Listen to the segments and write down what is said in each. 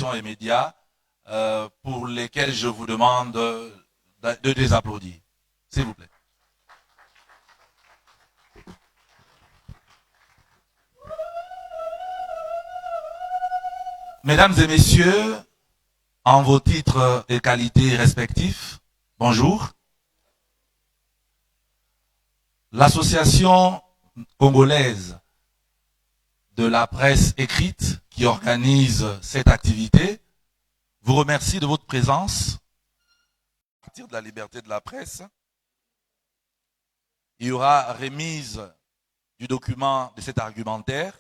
communication et médias, pour lesquels je vous demande de les applaudir. S'il vous plaît. Mesdames et messieurs, en vos titres et qualités respectifs, bonjour. L'Association congolaise de la presse écrite qui organise cette activité vous remercie de votre présence. À partir de la liberté de la presse, il y aura remise du document de cet argumentaire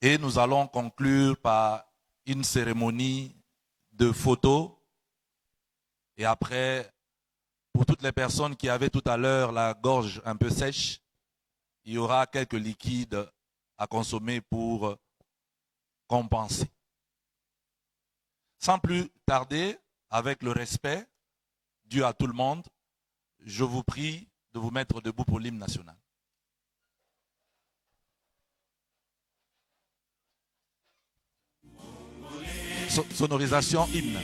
et nous allons conclure par une cérémonie de photos et après, pour toutes les personnes qui avaient tout à l'heure la gorge un peu sèche, il y aura quelques liquides à consommer pour compenser. Sans plus tarder, avec le respect dû à tout le monde, je vous prie de vous mettre debout pour l'hymne national. Sonorisation hymne.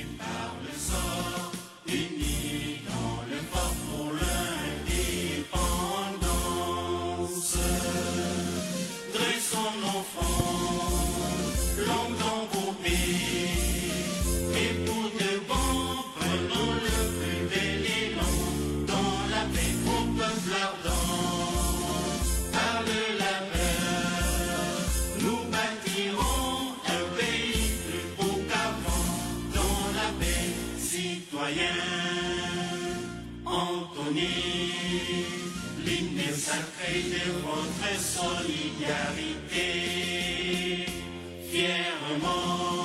L'hymne sacré de votre solidarité, fièrement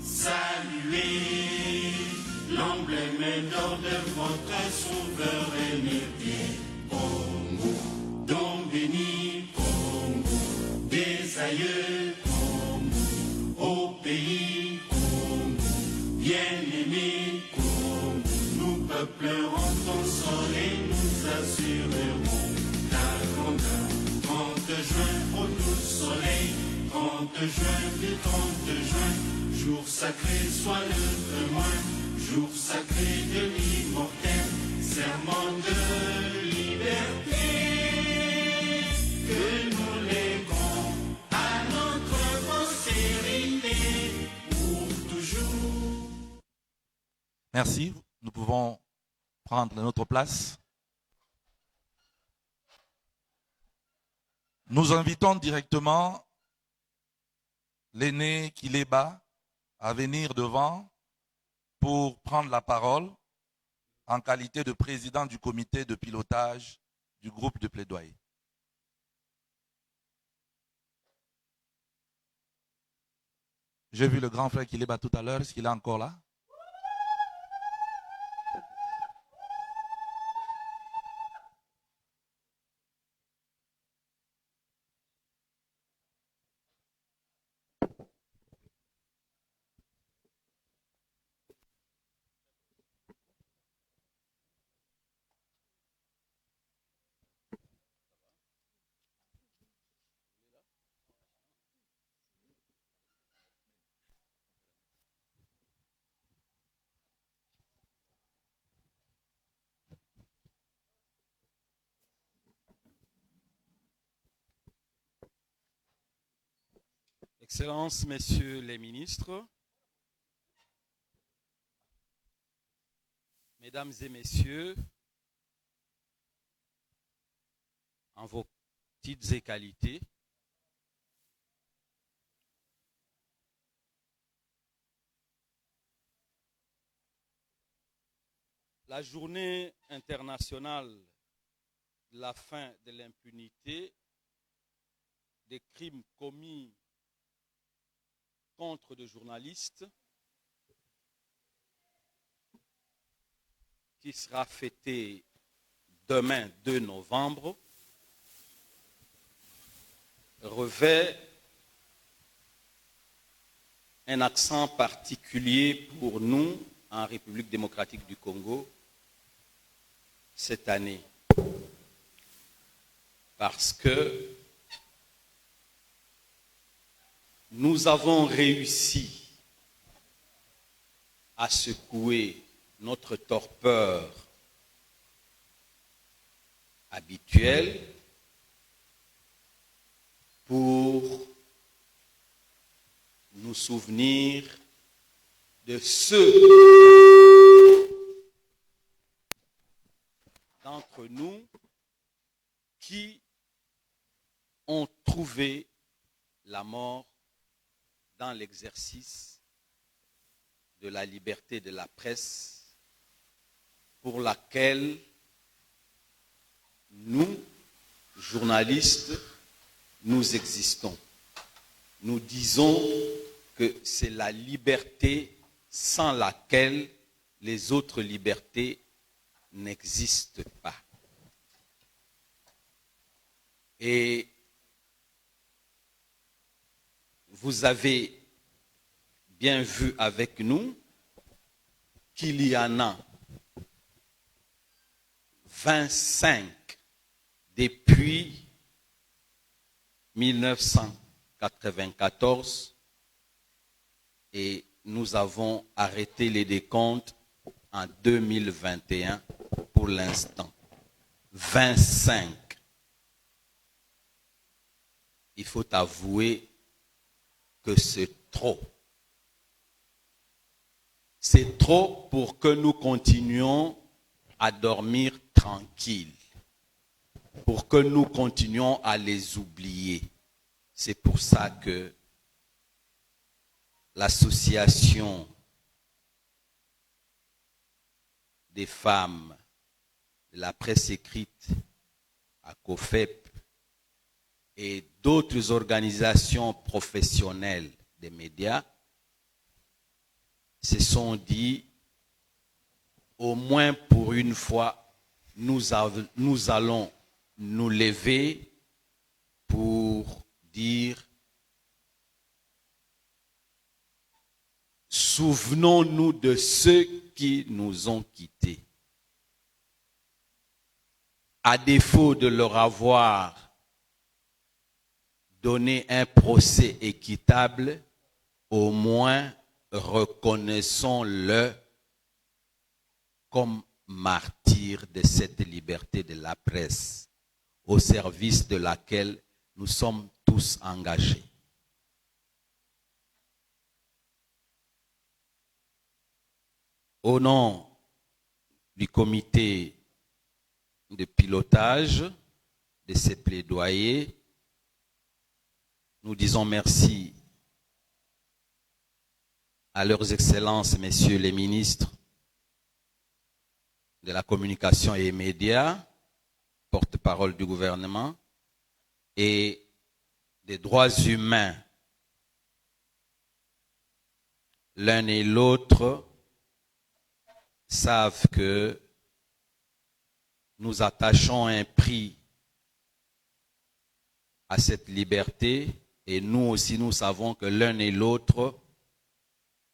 saluer l'emblème d'or de votre souveraineté. Congo, don béni, Congo, des aïeux, Congo, au pays, Congo, bien-aimé, Congo, nous peuplerons ton sol et nous assurerons ta grandeur. 30 juin, au doux soleil, 30 juin, du 30 juin, jour sacré soit le témoin, jour sacré de l'immortel, serment de liberté, que nous léguons à notre postérité pour toujours. Merci, nous pouvons prendre notre place. Nous invitons directement l'aîné Kileba à venir devant pour prendre la parole en qualité de président du comité de pilotage du groupe de plaidoyer. J'ai vu le grand frère Kileba tout à l'heure, est-ce qu'il est encore là? Excellences, Messieurs les ministres, Mesdames et Messieurs, en vos titres et qualités, la journée internationale de la fin de l'impunité des crimes commis contre des journalistes qui sera fêtée demain 2 novembre revêt un accent particulier pour nous en République démocratique du Congo cette année parce que nous avons réussi à secouer notre torpeur habituelle pour nous souvenir de ceux d'entre nous qui ont trouvé la mort dans l'exercice de la liberté de la presse pour laquelle nous, journalistes, nous existons. Nous disons que c'est la liberté sans laquelle les autres libertés n'existent pas. Et vous avez bien vu avec nous qu'il y en a 25 depuis 1994 et nous avons arrêté les décomptes en 2021 pour l'instant. 25. Il faut avouer que c'est trop. C'est trop pour que nous continuions à dormir tranquilles, pour que nous continuions à les oublier. C'est pour ça que l'association des femmes de la presse écrite à COFEP et d'autres organisations professionnelles des médias se sont dit, au moins pour une fois, nous allons nous lever pour dire, souvenons-nous de ceux qui nous ont quittés. À défaut de leur avoir donné un procès équitable, au moins reconnaissons-le comme martyr de cette liberté de la presse, au service de laquelle nous sommes tous engagés. Au nom du comité de pilotage de ces plaidoyers, nous disons merci à leurs excellences, messieurs les ministres de la communication et des médias, porte-parole du gouvernement, et des droits humains. L'un et l'autre savent que nous attachons un prix à cette liberté et nous aussi nous savons que l'un et l'autre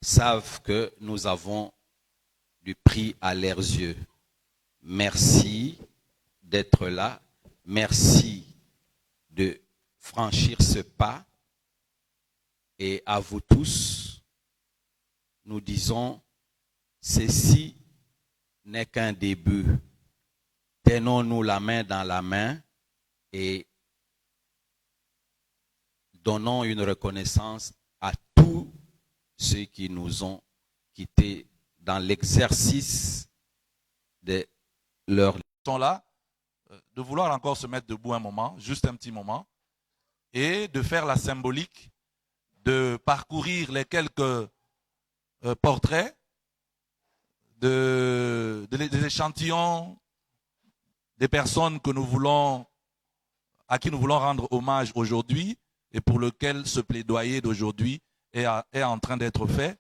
savent que nous avons du prix à leurs yeux. Merci d'être là, merci de franchir ce pas et à vous tous, nous disons, ceci n'est qu'un début. Tenons-nous la main dans la main et donnons une reconnaissance à tous ceux qui nous ont quittés dans l'exercice de leur Sont là, de vouloir encore se mettre debout un moment, juste un petit moment, et de faire la symbolique, de parcourir les quelques portraits, des échantillons des personnes que nous voulons, à qui nous voulons rendre hommage aujourd'hui et pour lequel ce plaidoyer d'aujourd'hui est en train d'être fait.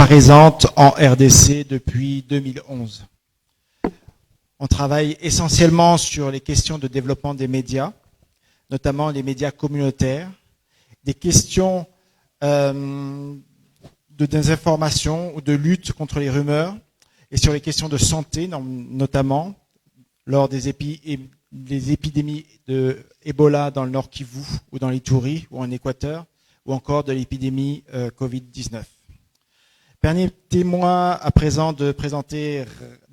présente en RDC depuis 2011. On travaille essentiellement sur les questions de développement des médias, notamment les médias communautaires, des questions de désinformation ou de lutte contre les rumeurs, et sur les questions de santé, notamment lors des épidémies de Ebola dans le Nord Kivu ou dans l'Ituri ou en Équateur, ou encore de l'épidémie Covid-19. Permettez-moi à présent de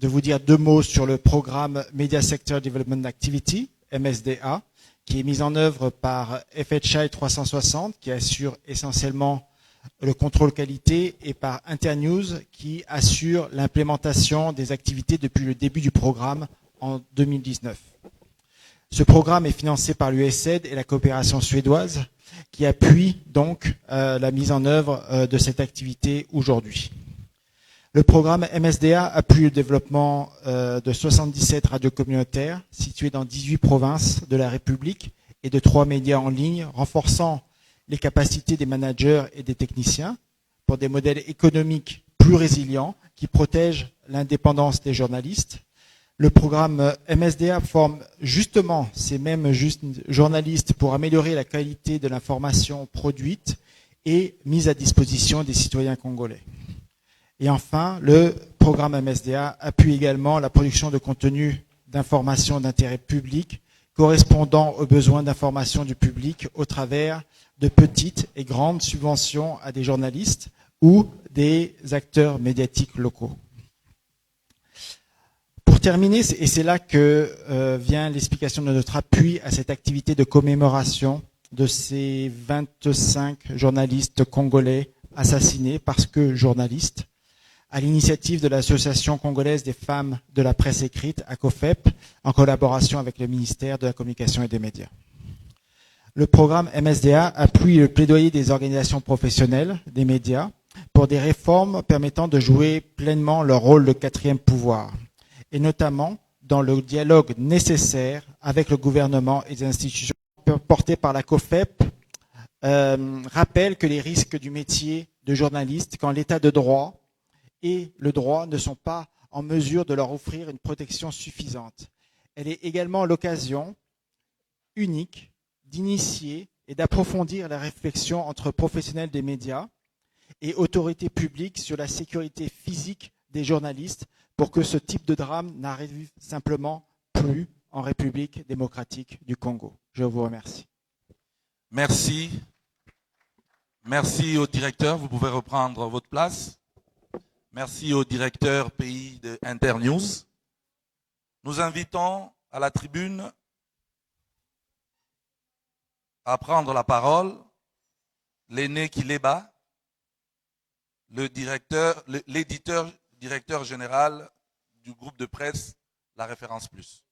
vous dire deux mots sur le programme Media Sector Development Activity, MSDA, qui est mis en œuvre par FHI 360, qui assure essentiellement le contrôle qualité, et par Internews, qui assure l'implémentation des activités depuis le début du programme en 2019. Ce programme est financé par l'USAID et la coopération suédoise, qui appuie donc la mise en œuvre de cette activité aujourd'hui. Le programme MSDA appuie le développement de 77 radios communautaires situées dans 18 provinces de la République et de 3 médias en ligne, renforçant les capacités des managers et des techniciens pour des modèles économiques plus résilients qui protègent l'indépendance des journalistes. Le programme MSDA forme justement ces mêmes journalistes pour améliorer la qualité de l'information produite et mise à disposition des citoyens congolais. Et enfin, le programme MSDA appuie également la production de contenus d'information d'intérêt public correspondant aux besoins d'information du public au travers de petites et grandes subventions à des journalistes ou des acteurs médiatiques locaux. Pour terminer, et c'est là que vient l'explication de notre appui à cette activité de commémoration de ces 25 journalistes congolais assassinés parce que journalistes, à l'initiative de l'Association congolaise des femmes de la presse écrite, ACOFEP, en collaboration avec le ministère de la Communication et des Médias. Le programme MSDA appuie le plaidoyer des organisations professionnelles des médias pour des réformes permettant de jouer pleinement leur rôle de quatrième pouvoir, et notamment dans le dialogue nécessaire avec le gouvernement et les institutions portées par la COFEP, rappellent que les risques du métier de journaliste, quand l'état de droit et le droit ne sont pas en mesure de leur offrir une protection suffisante. Elle est également l'occasion unique d'initier et d'approfondir la réflexion entre professionnels des médias et autorités publiques sur la sécurité physique des journalistes pour que ce type de drame n'arrive simplement plus en République démocratique du Congo. Je vous remercie. Merci. Merci au directeur. Vous pouvez reprendre votre place. Merci au directeur pays de Internews. Nous invitons à la tribune à prendre la parole l'aîné Kileba, l'éditeur directeur général du groupe de presse La Référence Plus.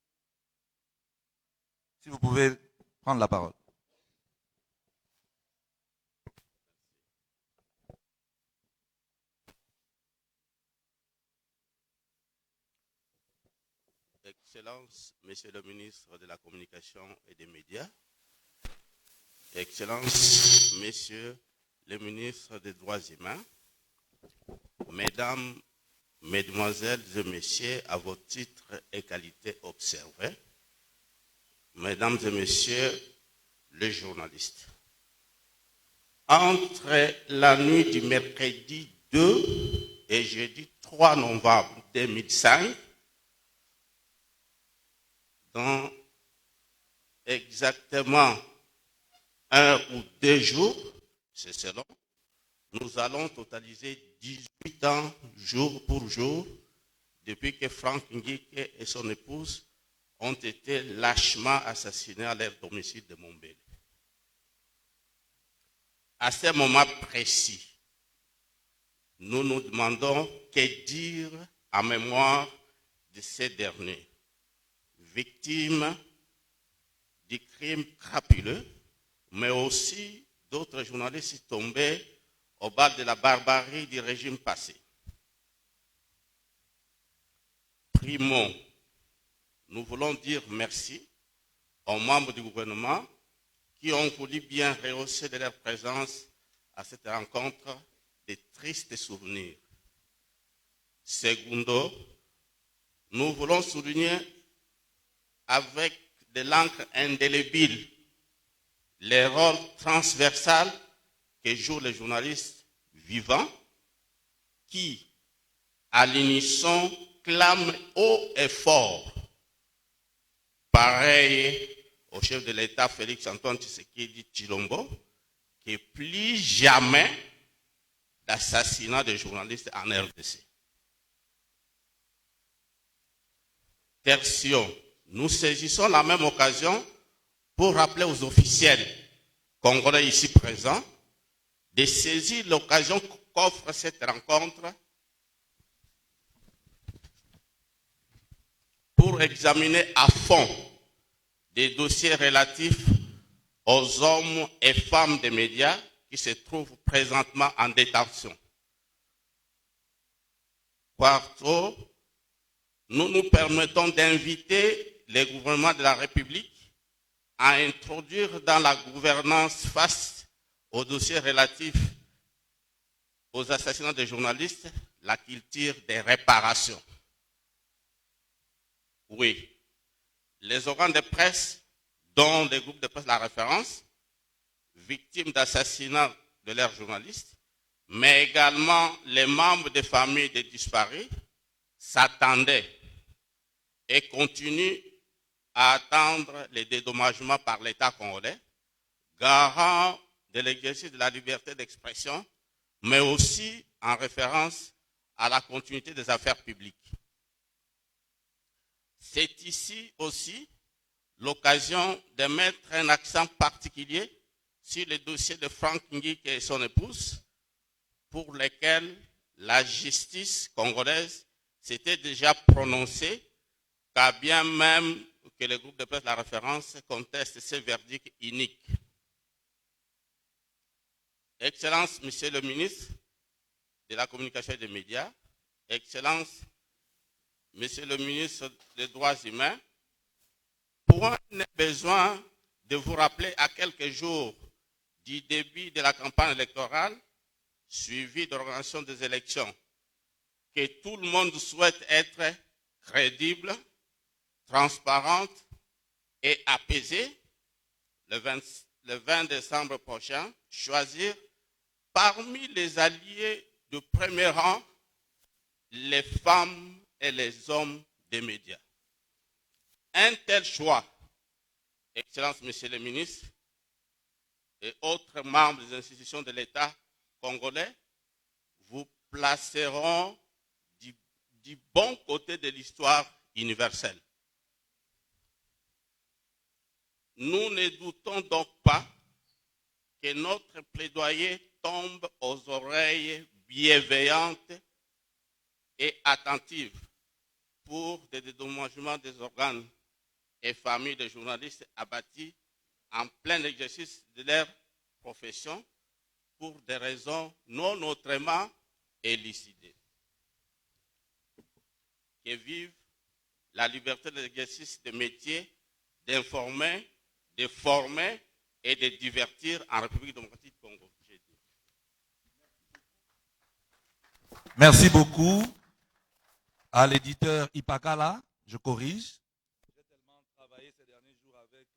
Si vous pouvez prendre la parole. Excellences, Monsieur le ministre de la Communication et des Médias, Excellences, Messieurs les ministres des Droits humains, Mesdames, Mesdemoiselles et Messieurs, à vos titres et qualités observés, Mesdames et Messieurs les journalistes. Entre la nuit du mercredi 2 et jeudi 3 novembre 2005, dans exactement 1 ou 2 jours, c'est selon, nous allons totaliser 18 ans jour pour jour depuis que Frank Ngike et son épouse ont été lâchement assassinés à leur domicile de Montbéliard. À ce moment précis, nous nous demandons que dire en mémoire de ces derniers, victimes du crime crapuleux, mais aussi d'autres journalistes tombés au bal de la barbarie du régime passé. Primo, nous voulons dire merci aux membres du gouvernement qui ont voulu bien rehausser de leur présence à cette rencontre des tristes souvenirs. Secondo, nous voulons souligner avec de l'encre indélébile les rôles transversaux que jouent les journalistes vivants qui, à l'unisson, clament haut et fort, pareil au chef de l'État Félix-Antoine Tshisekedi Tshilombo, que plus jamais d'assassinat de journalistes en RDC. Tertio, nous saisissons la même occasion pour rappeler aux officiels congolais ici présents de saisir l'occasion qu'offre cette rencontre pour examiner à fond des dossiers relatifs aux hommes et femmes des médias qui se trouvent présentement en détention. Quarto, nous nous permettons d'inviter les gouvernements de la République à introduire dans la gouvernance face aux dossiers relatifs aux assassinats des journalistes la culture des réparations. Oui, les organes de presse, dont les groupes de presse la référence, victimes d'assassinats de leurs journalistes, mais également les membres des familles des disparus, s'attendaient et continuent à attendre les dédommagements par l'État congolais, garant de l'exercice de la liberté d'expression, mais aussi en référence à la continuité des affaires publiques. C'est ici aussi l'occasion de mettre un accent particulier sur le dossier de Franck Nguik et son épouse, pour lesquels la justice congolaise s'était déjà prononcée, car bien même que le groupe de presse La Référence conteste ce verdict unique. Excellence, Monsieur le ministre de la Communication et des Médias, Excellence, Monsieur le ministre des Droits humains, point n'est besoin de vous rappeler à quelques jours du début de la campagne électorale, suivie de l'organisation des élections, que tout le monde souhaite être crédible, transparente et apaisée, le 20 décembre prochain, choisir parmi les alliés de premier rang les femmes et les hommes des médias. Un tel choix, Excellence, Monsieur le ministre, et autres membres des institutions de l'État congolais, vous placeront du bon côté de l'histoire universelle. Nous ne doutons donc pas que notre plaidoyer tombe aux oreilles bienveillantes et attentives pour des dédommagements des organes et familles de journalistes abattus en plein exercice de leur profession pour des raisons non autrement élucidées. Que vive la liberté de l'exercice des métiers, d'informer, de former et de divertir en République démocratique du Congo. Merci beaucoup à l'éditeur Ipakala, je corrige. J'ai tellement travaillé ces derniers jours avec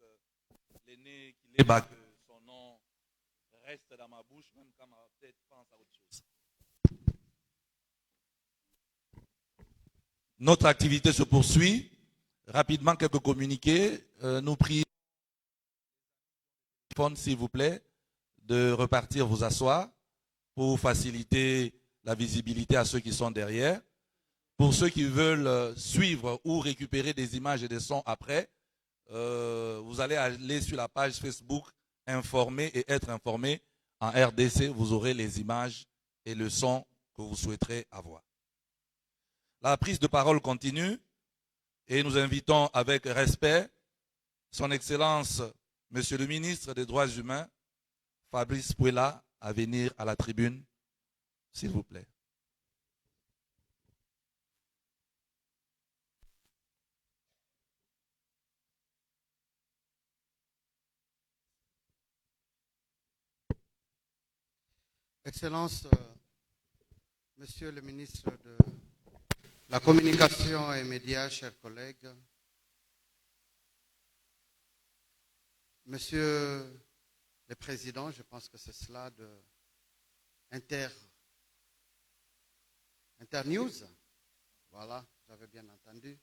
l'aîné Kileba que son nom reste dans ma bouche, même quand ma tête pense à autre chose. Notre activité se poursuit. Rapidement, quelques communiqués. Nous prions, s'il vous plaît, de repartir vous asseoir pour faciliter la visibilité à ceux qui sont derrière. Pour ceux qui veulent suivre ou récupérer des images et des sons après, vous allez aller sur la page Facebook Informer et être informé. En RDC, vous aurez les images et le son que vous souhaiterez avoir. La prise de parole continue et nous invitons avec respect son Excellence, Monsieur le ministre des Droits humains, Fabrice Pouela, à venir à la tribune, s'il vous plaît. Excellence, Monsieur le ministre La communication et médias, chers collègues, Monsieur le Président, je pense que c'est cela de Internews, voilà, j'avais bien entendu.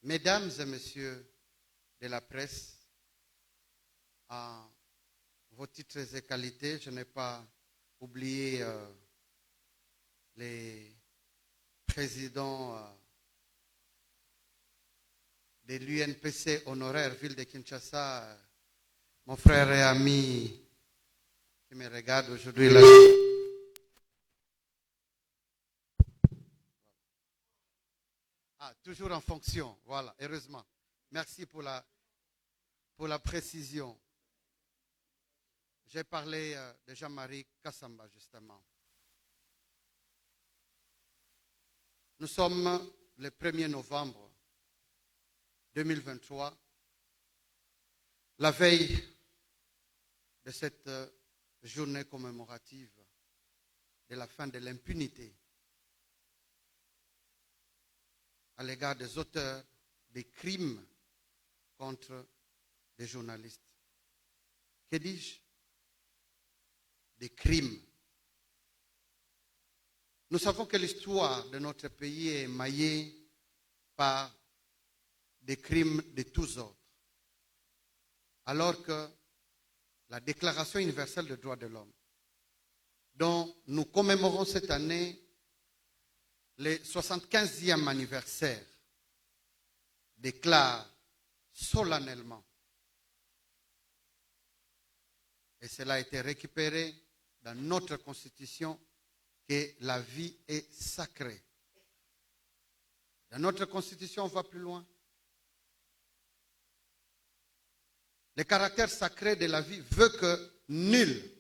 Mesdames et messieurs de la presse, à vos titres et qualités, je n'ai pas oublié les présidents de l'UNPC honoraire ville de Kinshasa, mon frère et ami qui me regarde aujourd'hui là. Ah, toujours en fonction, voilà, heureusement. Merci pour la précision. J'ai parlé de Jean-Marie Kassamba, justement. Nous sommes le 1er novembre 2023, la veille de cette journée commémorative de la fin de l'impunité à l'égard des auteurs des crimes contre des journalistes. Que dis-je? Des crimes. Nous savons que l'histoire de notre pays est émaillée par des crimes de tous ordres. Alors que la Déclaration universelle des droits de l'homme, dont nous commémorons cette année le 75e anniversaire, déclare solennellement, et cela a été récupéré dans notre Constitution, que la vie est sacrée. Dans notre Constitution, on va plus loin. Le caractère sacré de la vie veut que nul,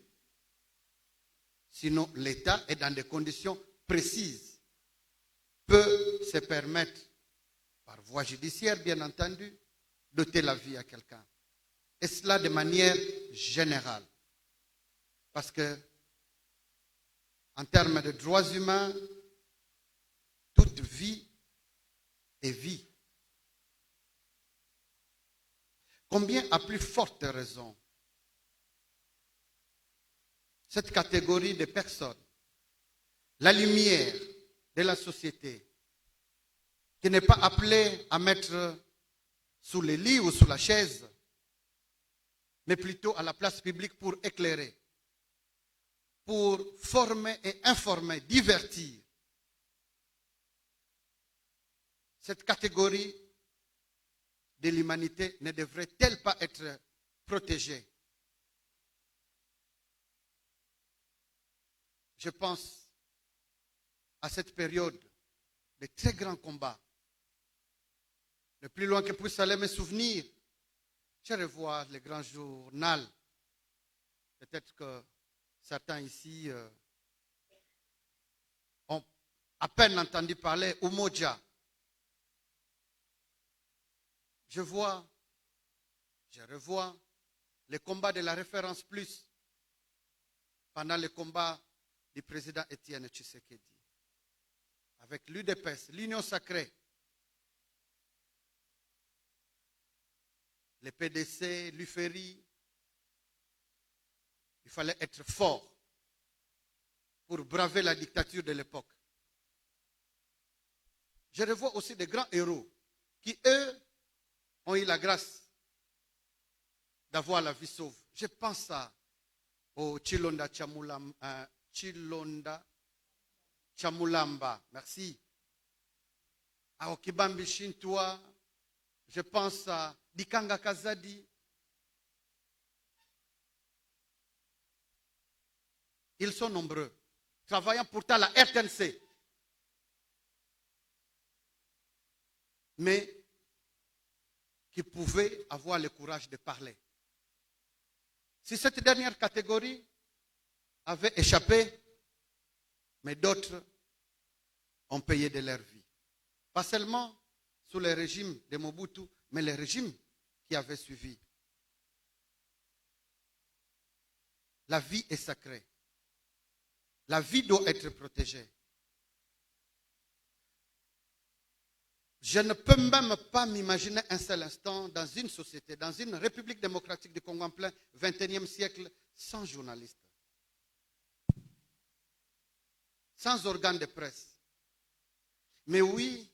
sinon l'État, est dans des conditions précises, peut se permettre, par voie judiciaire bien entendu, d'ôter la vie à quelqu'un. Et cela de manière générale. Parce que, en termes de droits humains, toute vie est vie. Combien à plus forte raison cette catégorie de personnes, la lumière de la société, qui n'est pas appelée à mettre sous les lits ou sous la chaise, mais plutôt à la place publique pour éclairer, pour former et informer, divertir. Cette catégorie de l'humanité ne devrait-elle pas être protégée? Je pense à cette période de très grands combats. Le plus loin que puisse aller mes souvenirs, je revois les grands journaux. Peut-être que certains ici ont à peine entendu parler Umoja. Je revois les combats de la référence plus pendant le combat du président Étienne Tshisekedi. Avec l'UDPS, l'Union sacrée, les PDC, l'UFERI, il fallait être fort pour braver la dictature de l'époque. Je revois aussi des grands héros qui, eux, ont eu la grâce d'avoir la vie sauve. Je pense au Chilonda Chamulamba, merci. À Okibambi Shintua, je pense à Dikanga Kazadi. Ils sont nombreux, travaillant pourtant à la RTNC. Mais qui pouvaient avoir le courage de parler. Si cette dernière catégorie avait échappé, mais d'autres ont payé de leur vie. Pas seulement sous le régime de Mobutu, mais les régimes qui avaient suivi. La vie est sacrée. La vie doit être protégée. Je ne peux même pas m'imaginer un seul instant dans une société, dans une République démocratique du Congo en plein XXIe siècle, sans journalistes, sans organes de presse. Mais oui,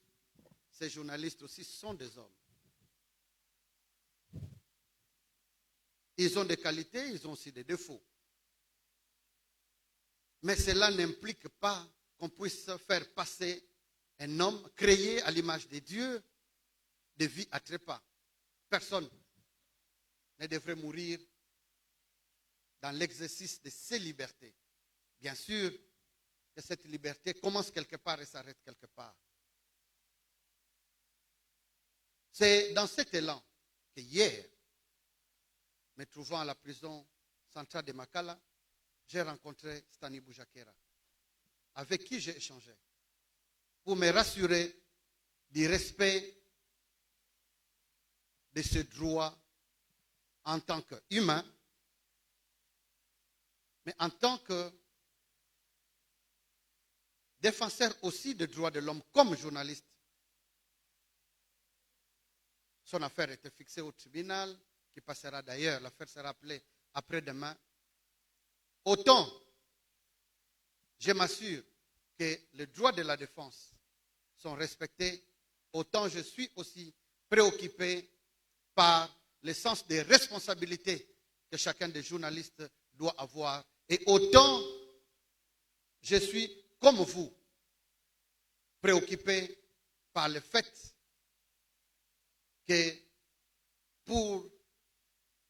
ces journalistes aussi sont des hommes. Ils ont des qualités, ils ont aussi des défauts. Mais cela n'implique pas qu'on puisse faire passer un homme créé à l'image de Dieu de vie à trépas. Personne ne devrait mourir dans l'exercice de ses libertés. Bien sûr que cette liberté commence quelque part et s'arrête quelque part. C'est dans cet élan que hier, me trouvant à la prison centrale de Makala, j'ai rencontré Stani Boujakera, avec qui j'ai échangé, pour me rassurer du respect de ce droit en tant qu'humain, mais en tant que défenseur aussi des droits de l'homme comme journaliste. Son affaire était fixée au tribunal, qui passera d'ailleurs, l'affaire sera appelée après-demain. Autant je m'assure que les droits de la défense sont respectés, autant je suis aussi préoccupé par le sens des responsabilités que chacun des journalistes doit avoir. Et autant je suis, comme vous, préoccupé par le fait que pour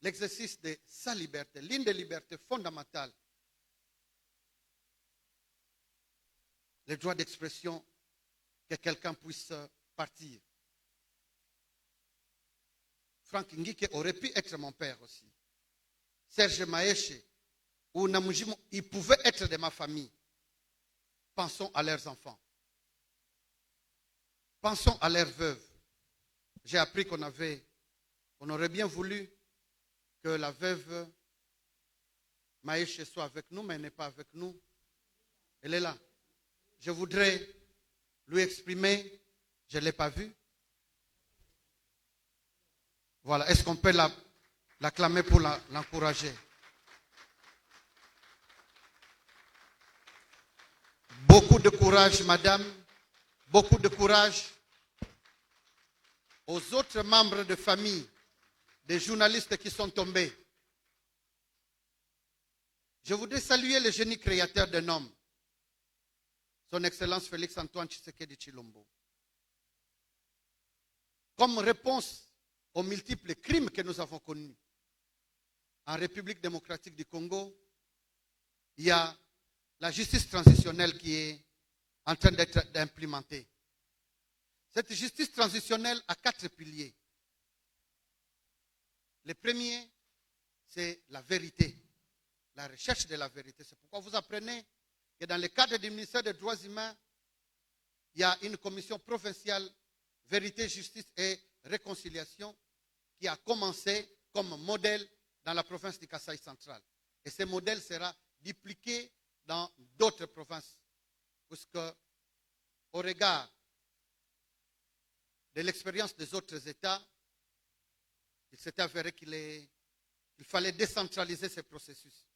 l'exercice de sa liberté, l'une des libertés fondamentales, le droit d'expression, que quelqu'un puisse partir. Frank Ngike aurait pu être mon père aussi. Serge Maeshe ou Namujimo, ils pouvaient être de ma famille. Pensons à leurs enfants. Pensons à leurs veuves. J'ai appris qu'on aurait bien voulu que la veuve Maeshe soit avec nous, mais elle n'est pas avec nous. Elle est là. Je voudrais lui exprimer, je ne l'ai pas vue. Voilà, est-ce qu'on peut l'acclamer pour l'encourager? Beaucoup de courage, madame. Beaucoup de courage aux autres membres de famille, des journalistes qui sont tombés. Je voudrais saluer le génie créateur d'un homme, son Excellence Félix Antoine Tshisekedi Tshilombo. Comme réponse aux multiples crimes que nous avons connus en République démocratique du Congo, il y a la justice transitionnelle qui est en train d'être implémentée. Cette justice transitionnelle a 4 piliers. Le premier, c'est la vérité, la recherche de la vérité. C'est pourquoi vous apprenez que dans le cadre du ministère des Droits humains, il y a une commission provinciale Vérité, Justice et Réconciliation qui a commencé comme modèle dans la province du Kasaï central. Et ce modèle sera dupliqué dans d'autres provinces, puisque au regard de l'expérience des autres États, il s'est avéré qu'il fallait décentraliser ces processus.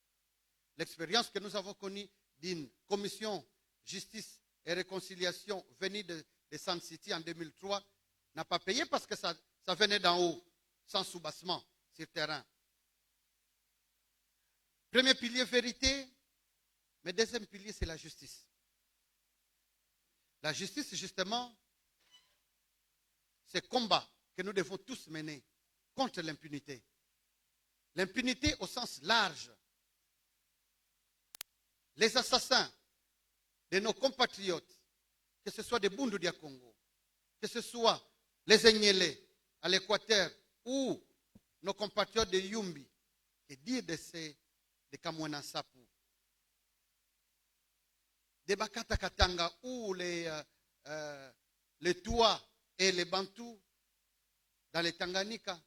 L'expérience que nous avons connue d'une commission justice et réconciliation venue de Sun City en 2003 n'a pas payé parce que ça venait d'en haut, sans soubassement sur terrain. Premier pilier, vérité, mais deuxième pilier, c'est la justice. La justice, justement, c'est le combat que nous devons tous mener contre l'impunité. L'impunité au sens large. Les assassins de nos compatriotes, que ce soit des Bundu du Congo, que ce soit les Enyele à l'Équateur ou nos compatriotes de Yumbi, et dire de Kamwena Sapu, des Bakata Katanga ou les Touas et les Bantous dans les Tanganyika,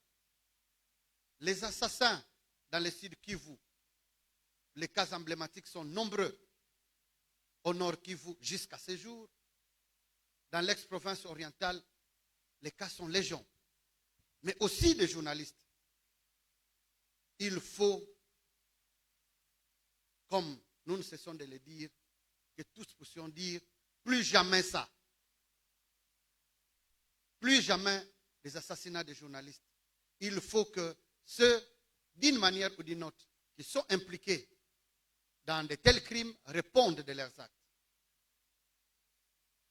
les assassins dans le sud Kivu. Les cas emblématiques sont nombreux. au Nord Kivu jusqu'à ce jour. Dans l'ex-province orientale, les cas sont légion. Mais aussi des journalistes. Il faut, comme nous ne cessons de le dire, que tous puissions dire, plus jamais ça. Plus jamais des assassinats de journalistes. Il faut que ceux, d'une manière ou d'une autre, qui sont impliqués dans de tels crimes, répondent de leurs actes.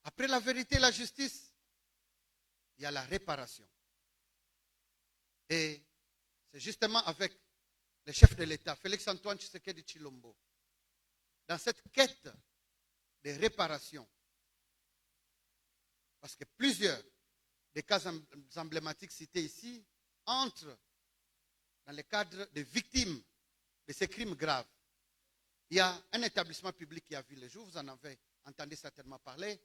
Après la vérité et la justice, il y a la réparation. Et c'est justement avec le chef de l'État, Félix-Antoine Tshisekedi Tshilombo, dans cette quête de réparation, parce que plusieurs des cas emblématiques cités ici entrent dans le cadre des victimes de ces crimes graves. Il y a un établissement public qui a vu le jour, vous en avez entendu certainement parler,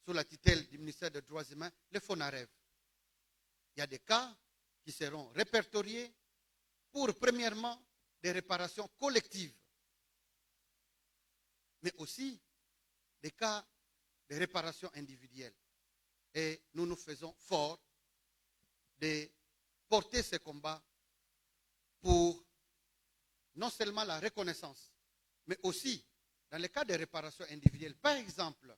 sous la tutelle du ministère des Droits humains, le FONAREV. Il y a des cas qui seront répertoriés pour, premièrement, des réparations collectives, mais aussi des cas de réparation individuelle. Et nous nous faisons fort de porter ce combat pour non seulement la reconnaissance, mais aussi dans le cas de réparation individuelle. Par exemple,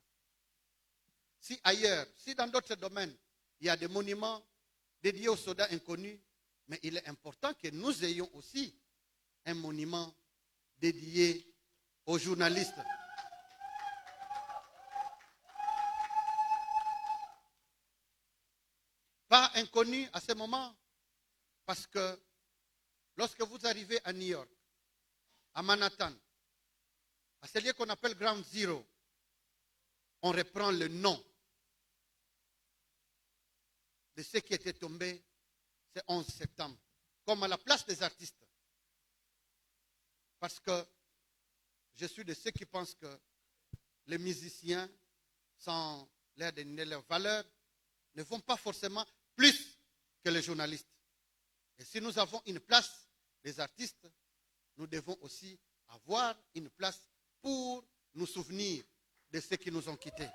si ailleurs, si dans d'autres domaines, il y a des monuments dédiés aux soldats inconnus, mais il est important que nous ayons aussi un monument dédié aux journalistes. Pas inconnu à ce moment, parce que lorsque vous arrivez à New York, à Manhattan, à ce lieu qu'on appelle Ground Zero, on reprend le nom de ceux qui étaient tombés ce 11 septembre, comme à la place des artistes. Parce que je suis de ceux qui pensent que les musiciens, sans leur donner leur valeur, ne vont pas forcément plus que les journalistes. Et si nous avons une place des artistes, nous devons aussi avoir une place pour nous souvenir de ceux qui nous ont quittés.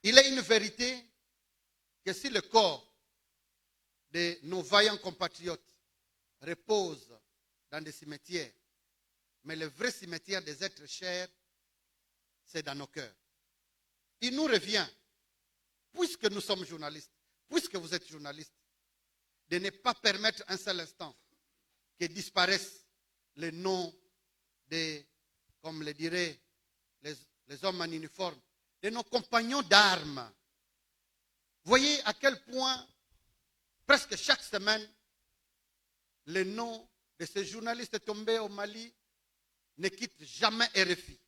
Il est une vérité que si le corps de nos vaillants compatriotes repose dans des cimetières, mais le vrai cimetière des êtres chers, c'est dans nos cœurs. Il nous revient, puisque nous sommes journalistes, puisque vous êtes journalistes, de ne pas permettre un seul instant que disparaissent les noms des, comme le diraient les hommes en uniforme, de nos compagnons d'armes. Voyez à quel point, presque chaque semaine, les noms de ces journalistes tombés au Mali ne quittent jamais RFI.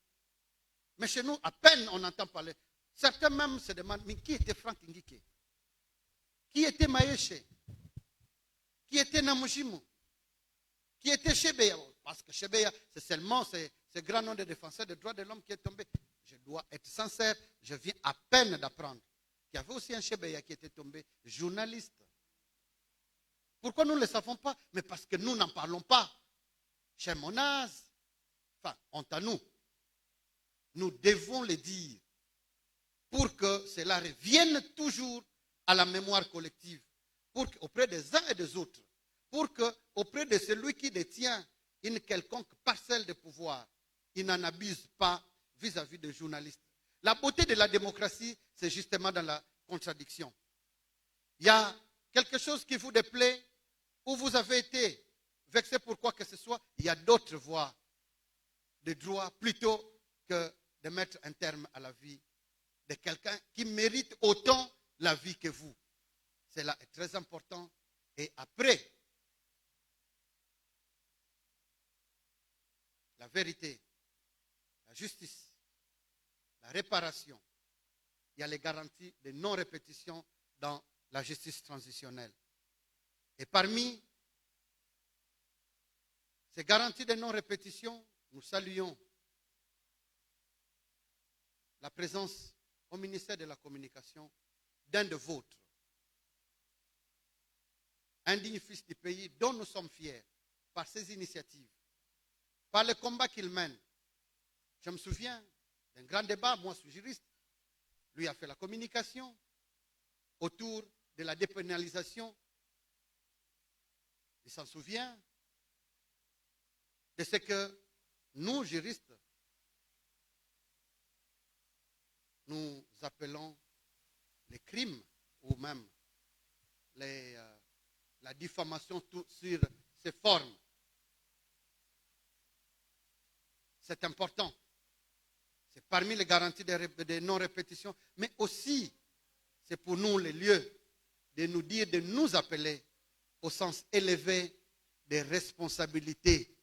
Mais chez nous, à peine on entend parler. Certains même se demandent, mais qui était Frank Ngike? Qui était Maeshe? Qui était Namujimu? Qui était Shebeya? Parce que Shebeya, c'est seulement ce grand nom de défenseur des droits de l'homme qui est tombé. Je dois être sincère, je viens à peine d'apprendre qu'il y avait aussi un Shebeya qui était tombé, journaliste. Pourquoi nous ne le savons pas? Mais parce que nous n'en parlons pas. Cher Monaz, enfin, honte à nous. Nous devons le dire pour que cela revienne toujours à la mémoire collective, pour qu'auprès des uns et des autres, pour qu'auprès de celui qui détient une quelconque parcelle de pouvoir, il n'en abuse pas vis-à-vis des journalistes. La beauté de la démocratie, c'est justement dans la contradiction. Il y a quelque chose qui vous déplaît, ou vous avez été vexé pour quoi que ce soit, il y a d'autres voies de droit plutôt que de mettre un terme à la vie de quelqu'un qui mérite autant la vie que vous. Cela est très important. Et après, la vérité, la justice, la réparation, il y a les garanties de non-répétition dans la justice transitionnelle. Et parmi ces garanties de non-répétition, nous saluons la présence au ministère de la Communication d'un de vôtres, un digne fils du pays dont nous sommes fiers, par ses initiatives, par le combat qu'il mène. Je me souviens d'un grand débat, moi je suis juriste, lui a fait la communication autour de la dépénalisation. Il s'en souvient de ce que nous, juristes, nous appelons les crimes ou même la diffamation sur ses formes. C'est important. C'est parmi les garanties de non-répétition, mais aussi c'est pour nous le lieu de nous dire, de nous appeler au sens élevé des responsabilités.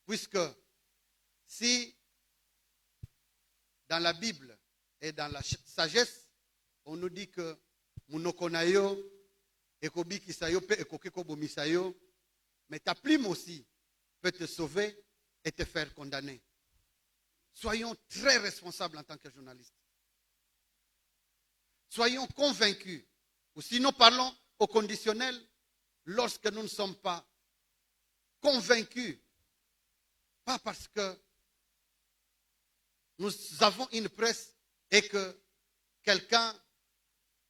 Puisque si dans la Bible et dans la sagesse, on nous dit que Munokonayo, Ekobi Kisayo, Ekokeko Bomisayo, mais ta plume aussi peut te sauver et te faire condamner. Soyons très responsables en tant que journalistes. Soyons convaincus. Ou sinon parlons au conditionnel lorsque nous ne sommes pas convaincus. Pas parce que nous avons une presse et que quelqu'un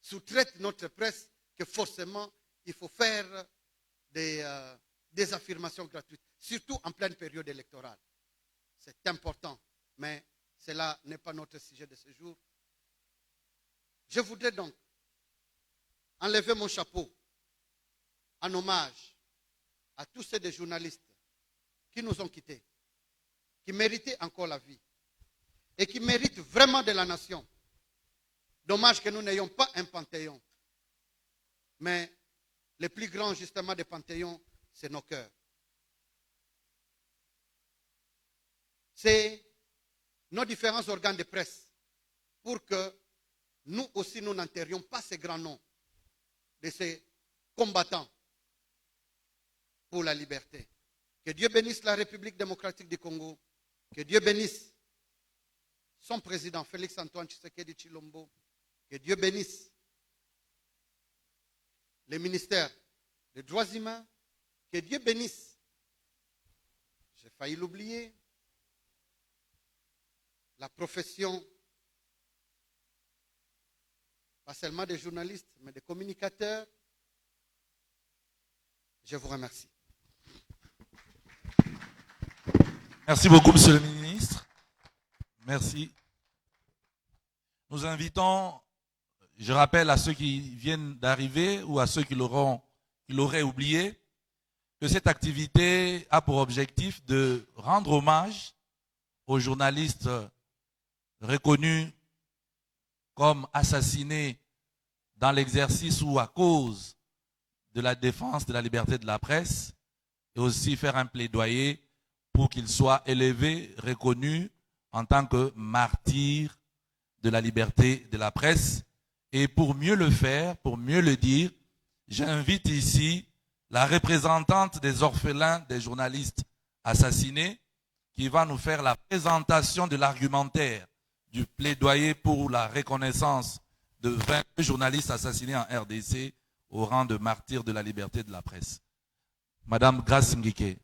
sous-traite notre presse que forcément il faut faire des affirmations gratuites, surtout en pleine période électorale. C'est important, mais cela n'est pas notre sujet de ce jour. Je voudrais donc enlever mon chapeau en hommage à tous ces des journalistes qui nous ont quittés, qui méritaient encore la vie et qui méritent vraiment de la nation. Dommage que nous n'ayons pas un panthéon. Mais le plus grand justement des panthéons, c'est nos cœurs. C'est nos différents organes de presse pour que nous aussi nous n'enterrions pas ces grands noms de ces combattants pour la liberté. Que Dieu bénisse la République démocratique du Congo. Que Dieu bénisse son président Félix Antoine Tshisekedi Tshilombo. Que Dieu bénisse les ministères des droits humains. Que Dieu bénisse, j'ai failli l'oublier, la profession, pas seulement des journalistes, mais des communicateurs. Je vous remercie. Merci beaucoup, Monsieur le ministre. Merci. Nous invitons, je rappelle à ceux qui viennent d'arriver ou à ceux qui l'auraient oublié, que cette activité a pour objectif de rendre hommage aux journalistes reconnus comme assassinés dans l'exercice ou à cause de la défense de la liberté de la presse et aussi faire un plaidoyer pour qu'ils soient élevés, reconnus en tant que martyrs de la liberté de la presse. Et pour mieux le faire, pour mieux le dire, j'invite ici la représentante des orphelins des journalistes assassinés qui va nous faire la présentation de l'argumentaire du plaidoyer pour la reconnaissance de 20 journalistes assassinés en RDC au rang de martyrs de la liberté de la presse. Madame Grace Ngike.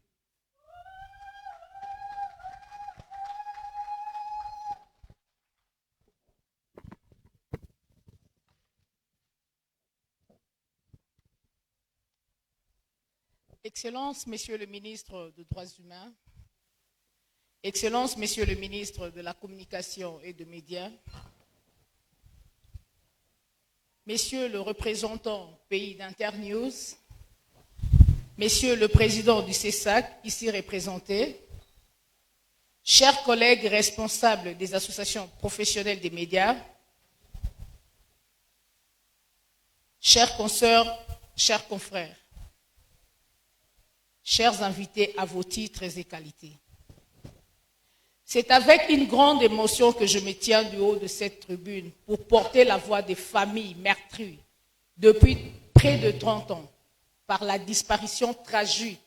Excellences, Monsieur le ministre des Droits humains, Excellences, Monsieur le ministre de la Communication et des Médias, Messieurs le représentant pays d'Internews, Messieurs le président du CESAC, ici représenté, chers collègues responsables des associations professionnelles des médias, chères consoeurs, chers confrères, chers invités à vos titres et qualités. C'est avec une grande émotion que je me tiens du haut de cette tribune pour porter la voix des familles meurtries depuis près de 30 ans par la disparition tragique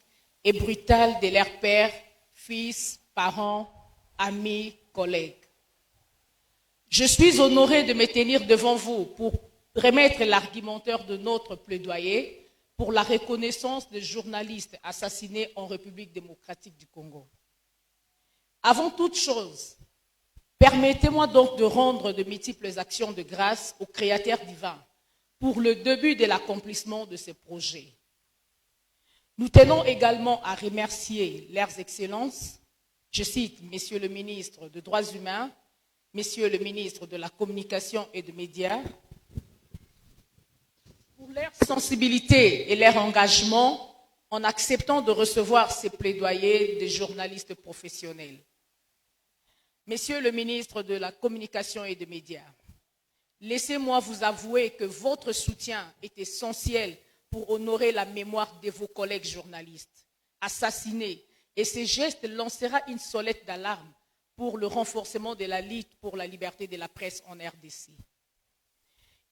et brutale de leurs pères, fils, parents, amis, collègues. Je suis honoré de me tenir devant vous pour remettre l'argumentaire de notre plaidoyer pour la reconnaissance des journalistes assassinés en République démocratique du Congo. Avant toute chose, permettez-moi donc de rendre de multiples actions de grâce au Créateur divin pour le début de l'accomplissement de ces projets. Nous tenons également à remercier leurs excellences, je cite Monsieur le ministre des Droits humains, Monsieur le ministre de la Communication et des Médias, pour leur sensibilité et leur engagement en acceptant de recevoir ces plaidoyers des journalistes professionnels. Monsieur le ministre de la Communication et des Médias, laissez-moi vous avouer que votre soutien est essentiel pour honorer la mémoire de vos collègues journalistes assassinés, et ces gestes lancera une sonnette d'alarme pour le renforcement de la lutte pour la liberté de la presse en RDC.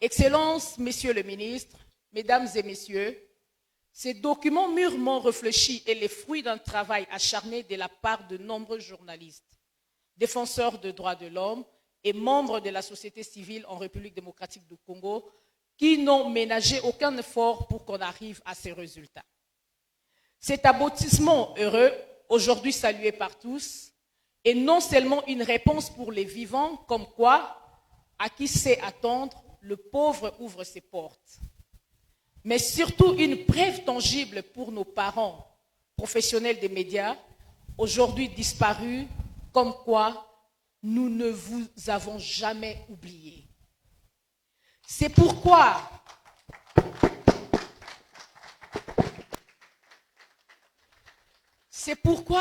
Excellences, Messieurs le ministre, Mesdames et Messieurs, ces documents mûrement réfléchis est le fruit d'un travail acharné de la part de nombreux journalistes, défenseurs des droits de l'homme et membres de la société civile en République démocratique du Congo qui n'ont ménagé aucun effort pour qu'on arrive à ces résultats. Cet aboutissement heureux, aujourd'hui salué par tous, est non seulement une réponse pour les vivants, comme quoi, à qui sait attendre, le pauvre ouvre ses portes, mais surtout une preuve tangible pour nos parents, professionnels des médias, aujourd'hui disparus, comme quoi nous ne vous avons jamais oublié. C'est pourquoi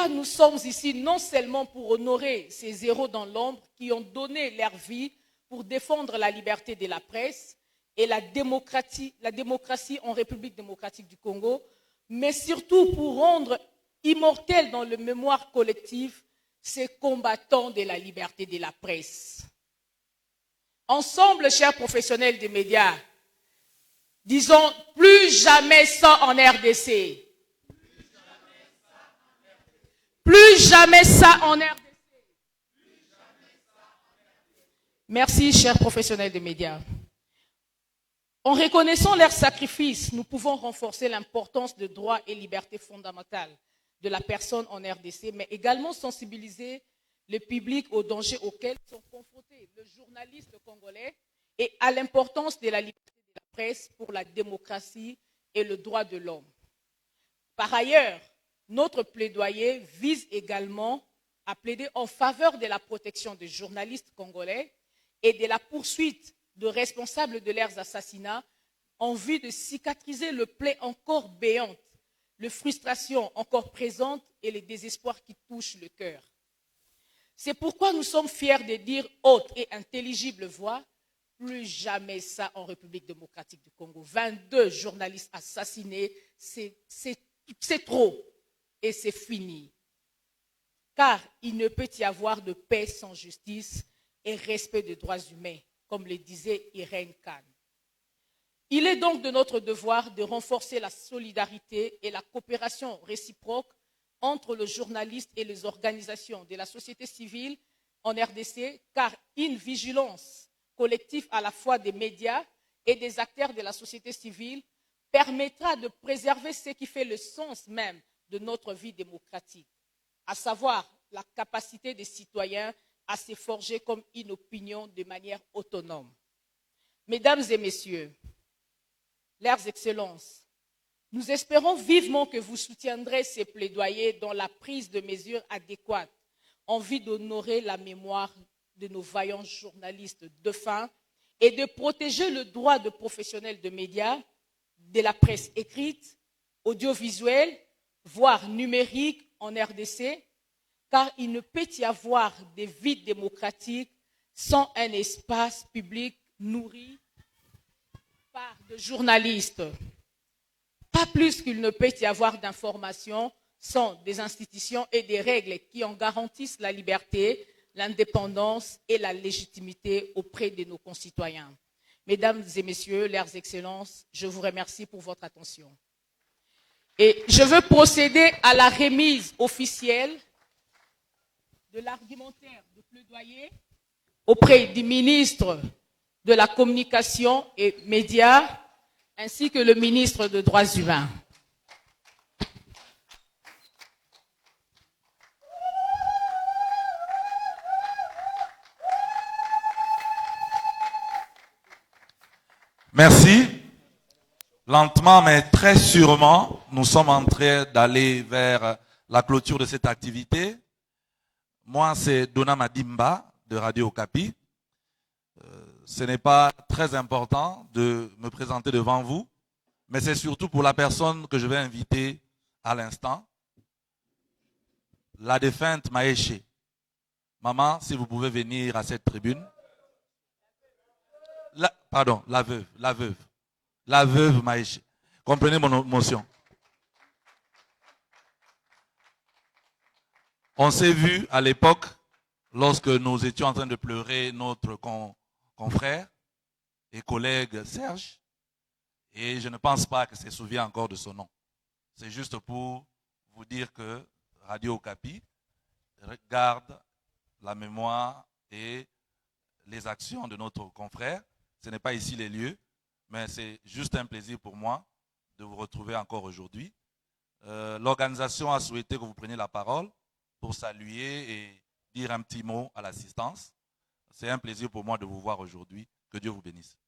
nous sommes ici non seulement pour honorer ces héros dans l'ombre qui ont donné leur vie pour défendre la liberté de la presse et la démocratie en République démocratique du Congo, mais surtout pour rendre immortels dans le mémoire collective ces combattants de la liberté de la presse. Ensemble, chers professionnels des médias, disons plus jamais ça en RDC. Plus jamais ça en RDC. Merci, chers professionnels des médias. En reconnaissant leur sacrifice, nous pouvons renforcer l'importance des droits et libertés fondamentales de la personne en RDC, mais également sensibiliser le public aux dangers auxquels sont confrontés les journalistes congolais et à l'importance de la liberté de la presse pour la démocratie et le droit de l'homme. Par ailleurs, notre plaidoyer vise également à plaider en faveur de la protection des journalistes congolais et de la poursuite de responsables de leurs assassinats en vue de cicatriser le plaie encore béante, les frustrations encore présentes et les désespoirs qui touchent le cœur. C'est pourquoi nous sommes fiers de dire haute et intelligible voix, plus jamais ça en République démocratique du Congo. 22 journalistes assassinés, c'est trop et c'est fini. Car il ne peut y avoir de paix sans justice et respect des droits humains, comme le disait Irène Khan. Il est donc de notre devoir de renforcer la solidarité et la coopération réciproque entre les journalistes et les organisations de la société civile en RDC, car une vigilance collective à la fois des médias et des acteurs de la société civile permettra de préserver ce qui fait le sens même de notre vie démocratique, à savoir la capacité des citoyens à se forger comme une opinion de manière autonome. Mesdames et messieurs, leurs excellences, nous espérons vivement que vous soutiendrez ces plaidoyers dans la prise de mesures adéquates en vue d'honorer la mémoire de nos vaillants journalistes défunts et de protéger le droit de professionnels de médias, de la presse écrite, audiovisuelle, voire numérique en RDC, car il ne peut y avoir de vie démocratique sans un espace public nourri par des journalistes. Pas plus qu'il ne peut y avoir d'informations sans des institutions et des règles qui en garantissent la liberté, l'indépendance et la légitimité auprès de nos concitoyens. Mesdames et messieurs, leurs excellences, je vous remercie pour votre attention. Et je veux procéder à la remise officielle de l'argumentaire de plaidoyer auprès du ministre de la Communication et Médias, ainsi que le ministre des Droits humains. Merci. Lentement, mais très sûrement, nous sommes en train d'aller vers la clôture de cette activité. Moi, c'est Dona Madimba de Radio Okapi. Ce n'est pas très important de me présenter devant vous, mais c'est surtout pour la personne que je vais inviter à l'instant, la défunte Maéché. Maman, si vous pouvez venir à cette tribune. La veuve Maéché. Comprenez mon émotion. On s'est vu à l'époque, lorsque nous étions en train de pleurer notre confrère et collègue Serge, et je ne pense pas qu'il se souvient encore de son nom. C'est juste pour vous dire que Radio Okapi garde la mémoire et les actions de notre confrère. Ce n'est pas ici les lieux, mais c'est juste un plaisir pour moi de vous retrouver encore aujourd'hui. L'organisation a souhaité que vous preniez la parole pour saluer et dire un petit mot à l'assistance. C'est un plaisir pour moi de vous voir aujourd'hui. Que Dieu vous bénisse.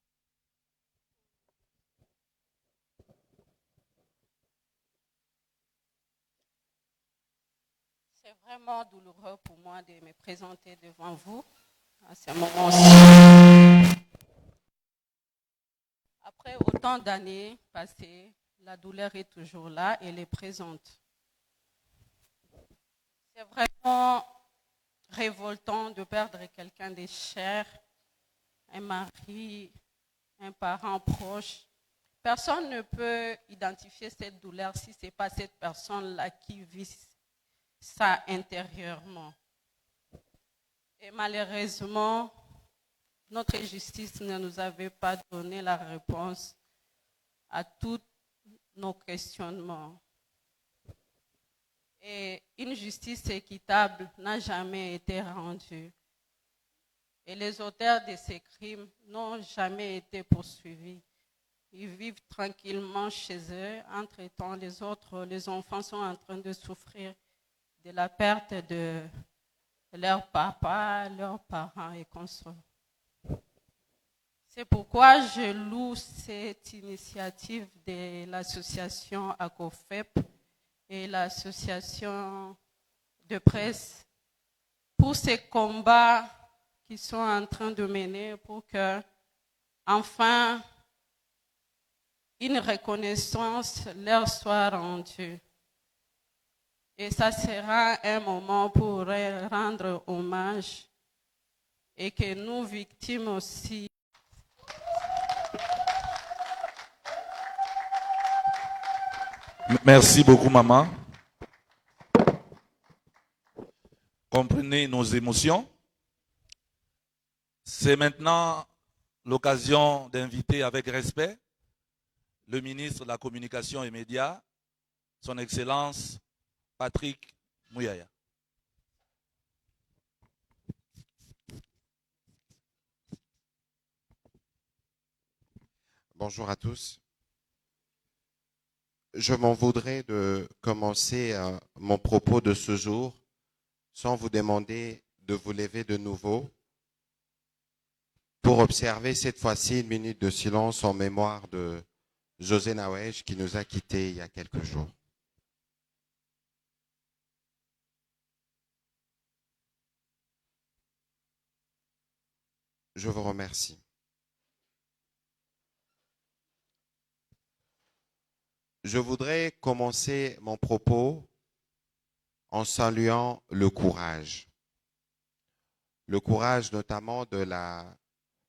C'est vraiment douloureux pour moi de me présenter devant vous à ce moment-ci. Après autant d'années passées, la douleur est toujours là et elle est présente. C'est vraiment révoltant de perdre quelqu'un de cher, un mari, un parent proche. Personne ne peut identifier cette douleur si ce n'est pas cette personne-là qui vit ça intérieurement. Et malheureusement, notre justice ne nous avait pas donné la réponse à tous nos questionnements. Et une justice équitable n'a jamais été rendue. Et les auteurs de ces crimes n'ont jamais été poursuivis. Ils vivent tranquillement chez eux. Entre-temps, les enfants sont en train de souffrir de la perte de leur papa, leurs parents et consorts. C'est pourquoi je loue cette initiative de l'association ACOFEP et l'association de presse pour ces combats qu'ils sont en train de mener pour que, enfin, une reconnaissance leur soit rendue. Et ça sera un moment pour rendre hommage et que nous, victimes aussi, Merci beaucoup, maman. Comprenez nos émotions. C'est maintenant l'occasion d'inviter avec respect le ministre de la Communication et Médias, son Excellence Patrick Mouyaya. Bonjour à tous. Je m'en voudrais de commencer mon propos de ce jour sans vous demander de vous lever de nouveau pour observer cette fois-ci une minute de silence en mémoire de José Nawej qui nous a quittés il y a quelques jours. Je vous remercie. Je voudrais commencer mon propos en saluant le courage. Le courage notamment de la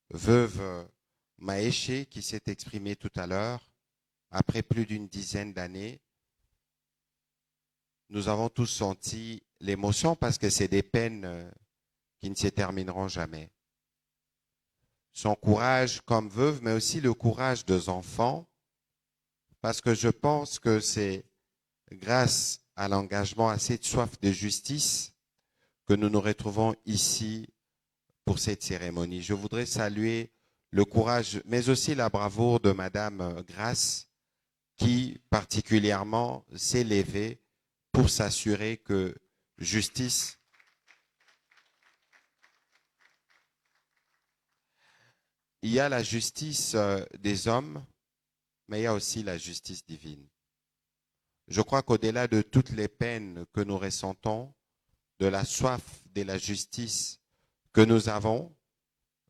veuve Maéché qui s'est exprimée tout à l'heure. Après plus d'une dizaine d'années, nous avons tous senti l'émotion parce que c'est des peines qui ne se termineront jamais. Son courage comme veuve, mais aussi le courage des enfants, parce que je pense que c'est grâce à l'engagement, à cette soif de justice que nous nous retrouvons ici pour cette cérémonie. Je voudrais saluer le courage, mais aussi la bravoure de Madame Grace, qui particulièrement s'est levée pour s'assurer que justice. Il y a la justice des hommes, mais il y a aussi la justice divine. Je crois qu'au-delà de toutes les peines que nous ressentons, de la soif de la justice que nous avons,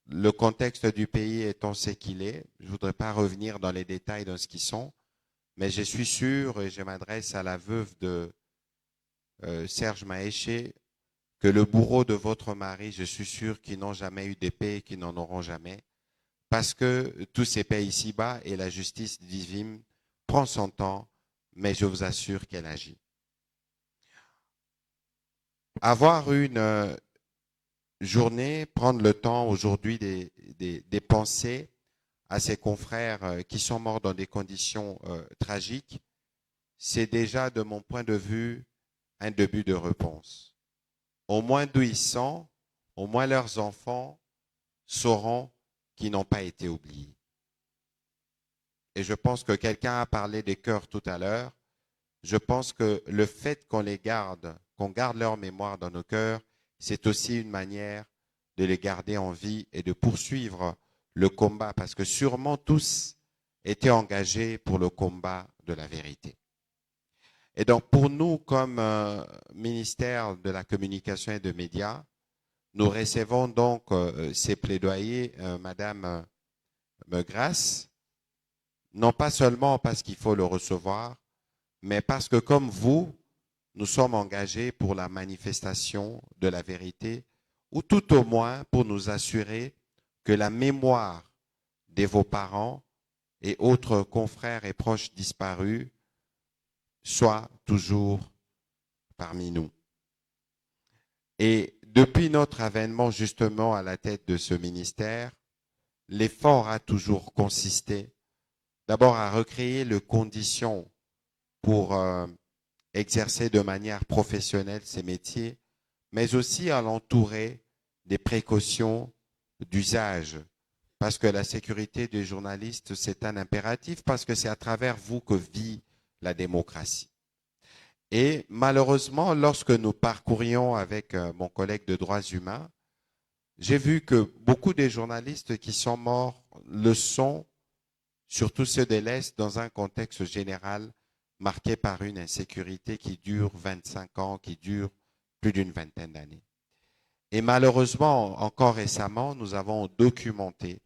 le contexte du pays étant ce qu'il est, je ne voudrais pas revenir dans les détails de ce qu'ils sont, mais je suis sûr, et je m'adresse à la veuve de Serge Maéché, que le bourreau de votre mari, je suis sûr qu'ils n'ont jamais eu d'épée et qu'ils n'en auront jamais, parce que tout se paie ici-bas et la justice divine prend son temps, mais je vous assure qu'elle agit. Avoir une journée, prendre le temps aujourd'hui des pensées à ses confrères qui sont morts dans des conditions tragiques, c'est déjà, de mon point de vue, un début de réponse. Au moins d'où ils sont, au moins leurs enfants sauront qu'ils n'ont pas été oubliés. Et je pense que quelqu'un a parlé des cœurs tout à l'heure. Je pense que le fait qu'on les garde, qu'on garde leur mémoire dans nos cœurs, c'est aussi une manière de les garder en vie et de poursuivre le combat, parce que sûrement tous étaient engagés pour le combat de la vérité. Et donc pour nous, comme ministère de la communication et des médias, nous recevons donc ces plaidoyers, Madame Grace, non pas seulement parce qu'il faut le recevoir, mais parce que comme vous, nous sommes engagés pour la manifestation de la vérité, ou tout au moins pour nous assurer que la mémoire de vos parents et autres confrères et proches disparus soit toujours parmi nous. Et depuis notre avènement justement à la tête de ce ministère, l'effort a toujours consisté d'abord à recréer les conditions pour exercer de manière professionnelle ces métiers, mais aussi à l'entourer des précautions d'usage, parce que la sécurité des journalistes, c'est un impératif, parce que c'est à travers vous que vit la démocratie. Et malheureusement, lorsque nous parcourions avec mon collègue de droits humains, j'ai vu que beaucoup des journalistes qui sont morts le sont, surtout ceux de l'Est, dans un contexte général marqué par une insécurité qui dure 25 ans, qui dure plus d'une vingtaine d'années. Et malheureusement, encore récemment, nous avons documenté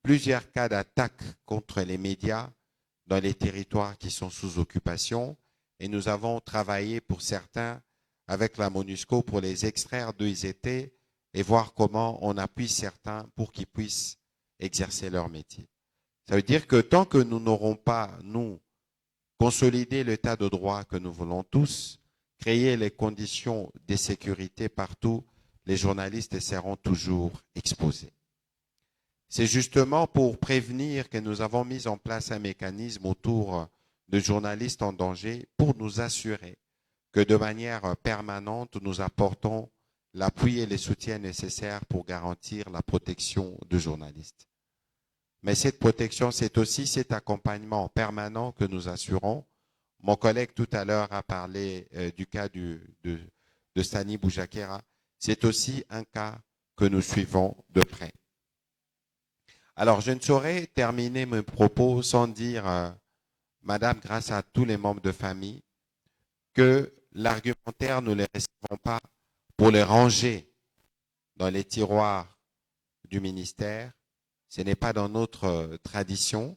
plusieurs cas d'attaques contre les médias dans les territoires qui sont sous occupation, et nous avons travaillé pour certains avec la MONUSCO pour les extraire d'où ils étaient et voir comment on appuie certains pour qu'ils puissent exercer leur métier. Ça veut dire que tant que nous n'aurons pas, nous, consolidé l'état de droit que nous voulons tous, créer les conditions de sécurité partout, les journalistes seront toujours exposés. C'est justement pour prévenir que nous avons mis en place un mécanisme autour de journalistes en danger pour nous assurer que de manière permanente, nous apportons l'appui et les soutiens nécessaires pour garantir la protection de journalistes. Mais cette protection, c'est aussi cet accompagnement permanent que nous assurons. Mon collègue tout à l'heure a parlé du cas de Sani Boujakera. C'est aussi un cas que nous suivons de près. Alors, je ne saurais terminer mes propos sans dire, Madame, grâce à tous les membres de famille, que l'argumentaire, nous ne les recevons pas pour les ranger dans les tiroirs du ministère. Ce n'est pas dans notre tradition,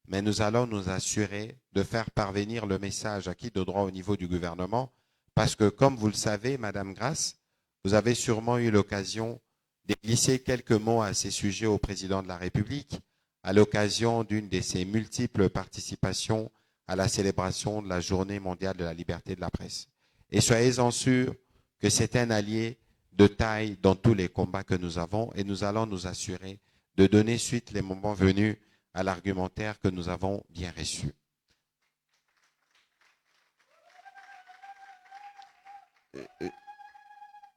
mais nous allons nous assurer de faire parvenir le message à qui de droit au niveau du gouvernement, parce que, comme vous le savez, Madame Grace, vous avez sûrement eu l'occasion de glisser quelques mots à ces sujets au président de la République, à l'occasion d'une de ses multiples participations à la célébration de la Journée mondiale de la liberté de la presse. Et soyez-en sûrs que c'est un allié de taille dans tous les combats que nous avons, et nous allons nous assurer de donner suite les moments venus à l'argumentaire que nous avons bien reçu.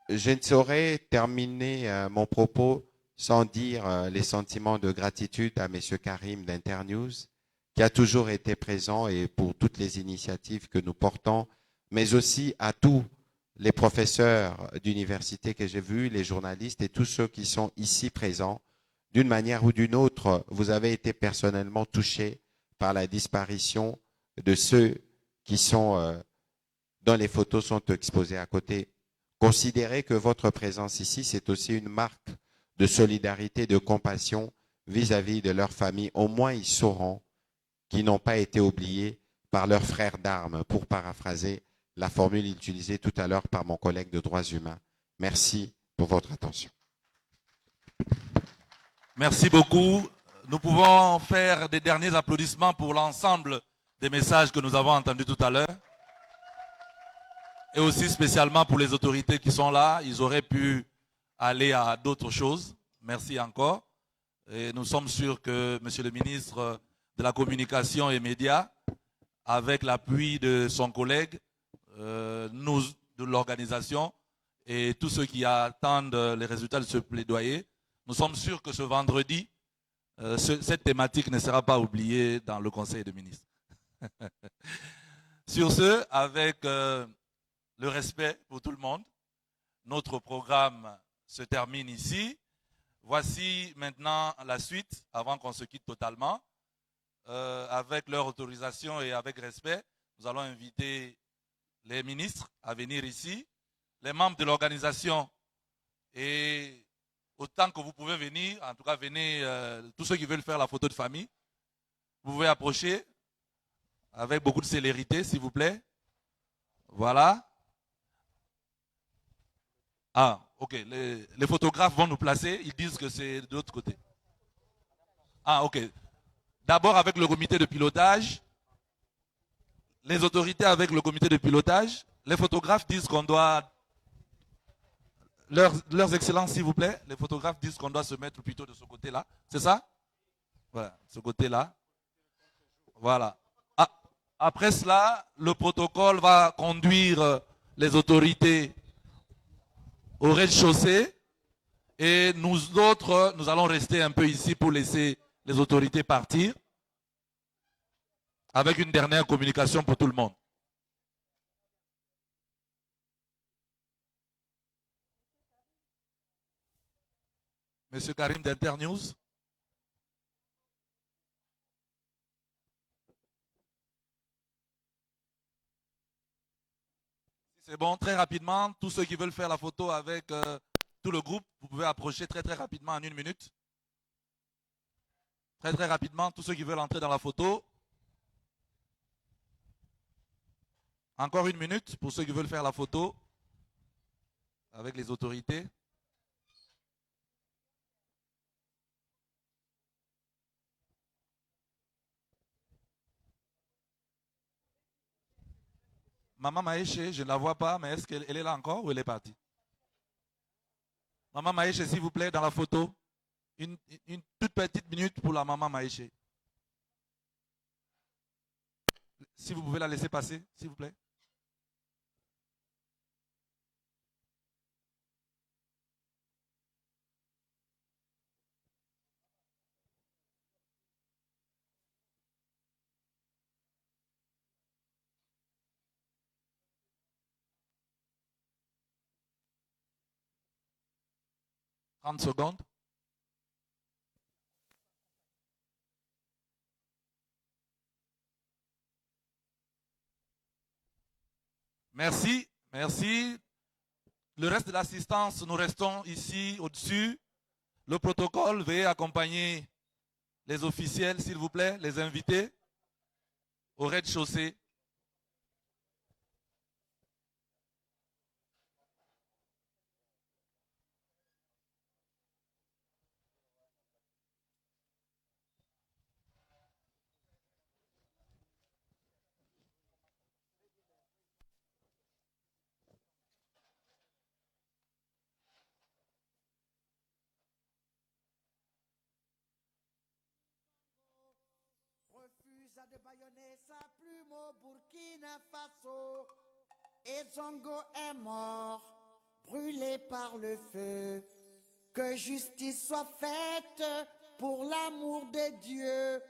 Je ne saurais terminer mon propos sans dire les sentiments de gratitude à M. Karim d'Internews, qui a toujours été présent et pour toutes les initiatives que nous portons, mais aussi à tous les professeurs d'université que j'ai vus, les journalistes et tous ceux qui sont ici présents. D'une manière ou d'une autre, vous avez été personnellement touchés par la disparition de ceux qui sont, dont les photos sont exposées à côté. Considérez que votre présence ici, c'est aussi une marque de solidarité, de compassion vis-à-vis de leur famille. Au moins, ils sauront qu'ils n'ont pas été oubliés par leurs frères d'armes, pour paraphraser la formule utilisée tout à l'heure par mon collègue de droits humains. Merci pour votre attention. Merci beaucoup. Nous pouvons faire des derniers applaudissements pour l'ensemble des messages que nous avons entendus tout à l'heure. Et aussi spécialement pour les autorités qui sont là. Ils auraient pu aller à d'autres choses. Merci encore. Et nous sommes sûrs que Monsieur le ministre de la Communication et Médias, avec l'appui de son collègue, nous, de l'organisation, et tous ceux qui attendent les résultats de ce plaidoyer, nous sommes sûrs que ce vendredi, cette thématique ne sera pas oubliée dans le Conseil des ministres. Sur ce, avec le respect pour tout le monde, notre programme se termine ici. Voici maintenant la suite, avant qu'on se quitte totalement. Avec leur autorisation et avec respect, nous allons inviter les ministres à venir ici, les membres de l'organisation, et autant que vous pouvez venir, en tout cas venez, tous ceux qui veulent faire la photo de famille, vous pouvez approcher avec beaucoup de célérité, s'il vous plaît. Voilà. Ah, ok, les photographes vont nous placer, ils disent que c'est de l'autre côté. Ah, ok. D'abord avec le comité de pilotage, les autorités avec le comité de pilotage, les photographes disent qu'on doit, leurs excellences s'il vous plaît, les photographes disent qu'on doit se mettre plutôt de ce côté-là, c'est ça? Voilà, ce côté-là. Voilà. Ah, après cela, le protocole va conduire les autorités au rez-de-chaussée et nous autres, nous allons rester un peu ici pour laisser les autorités partir avec une dernière communication pour tout le monde. Monsieur Karim d'Internews. Si c'est bon, très rapidement, tous ceux qui veulent faire la photo avec tout le groupe, vous pouvez approcher très rapidement en 1 minute. Très rapidement, tous ceux qui veulent entrer dans la photo. Encore 1 minute pour ceux qui veulent faire la photo avec les autorités. Maman Maïché, je ne la vois pas, mais est-ce qu'elle est là encore ou elle est partie? Maman Maïché, s'il vous plaît, dans la photo. Une toute petite minute pour la maman Maïché. Si vous pouvez la laisser passer, s'il vous plaît. « 30 secondes. Merci, merci. Le reste de l'assistance, nous restons ici au-dessus. Le protocole, veuillez accompagner les officiels, s'il vous plaît, les invités au rez-de-chaussée. De bâillonner sa plume au Burkina Faso. Et Zongo est mort, brûlé par le feu. que justice soit faite pour l'amour de Dieu.